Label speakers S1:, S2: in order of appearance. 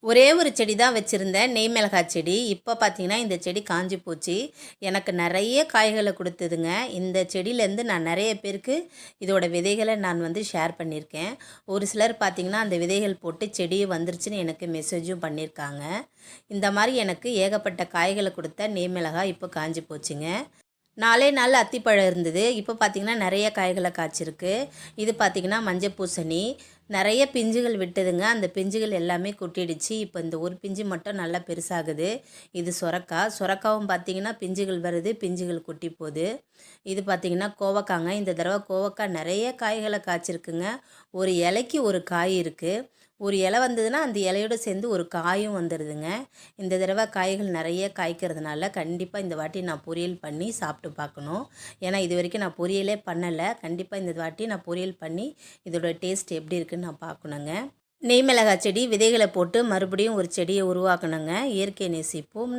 S1: ஒரே ஒரு செடி தான் வச்சுருந்தேன், நெய் மிளகாய் செடி. இப்போ பார்த்தீங்கன்னா, இந்த செடி காஞ்சு போச்சு. எனக்கு நிறைய காய்களை கொடுத்ததுங்க. இந்த செடியிலேருந்து நான் நிறைய பேருக்கு இதோட விதைகளை நான் ஷேர் பண்ணியிருக்கேன். ஒரு சிலர் பார்த்தீங்கன்னா, அந்த விதைகள் போட்டு செடி வந்துருச்சுன்னு எனக்கு மெசேஜும் பண்ணியிருக்காங்க. இந்த மாதிரி எனக்கு ஏகப்பட்ட காய்களை கொடுத்த நெய் மிளகாய் இப்போ காஞ்சு போச்சுங்க. 4 நாள் அத்திப்பழம் இருந்தது. இப்போ பார்த்திங்கன்னா நிறைய காய்களை காய்ச்சிருக்கு. இது பார்த்திங்கன்னா மஞ்சள் பூசணி. நிறைய பிஞ்சுகள் விட்டதுங்க. அந்த பிஞ்சுகள் எல்லாமே கொட்டிடுச்சு. இப்போ இந்த ஒரு பிஞ்சு மட்டும் நல்லா பெருசாகுது. இது சுரக்காவும் பார்த்திங்கன்னா பிஞ்சுகள் வருது, பிஞ்சுகள் கொட்டி போகுது. இது பார்த்திங்கன்னா கோவக்காங்க. இந்த தடவை கோவக்காய் நிறைய காய்களை காய்ச்சிருக்குங்க. ஒரு இலைக்கு ஒரு காய் இருக்குது. ஒரு இலை வந்ததுன்னா அந்த இலையோடு சேர்ந்து ஒரு காயும் வந்துடுதுங்க. இந்த தடவை காய்கள் நிறைய காய்க்கிறதுனால கண்டிப்பாக இந்த வாட்டி நான் பொரியல் பண்ணி சாப்பிட்டு பார்க்கணும். ஏன்னா இது வரைக்கும் நான் பொரியலே பண்ணலை. கண்டிப்பாக இந்த வாட்டி நான் பொரியல் பண்ணி இதோட டேஸ்ட் எப்படி இருக்குதுன்னு நான் பார்க்கணுங்க. நெய் மிளகாய் செடி விதைகளை போட்டு மறுபடியும் ஒரு செடியை உருவாக்கணுங்க. இயற்கை நேசிப்போம்.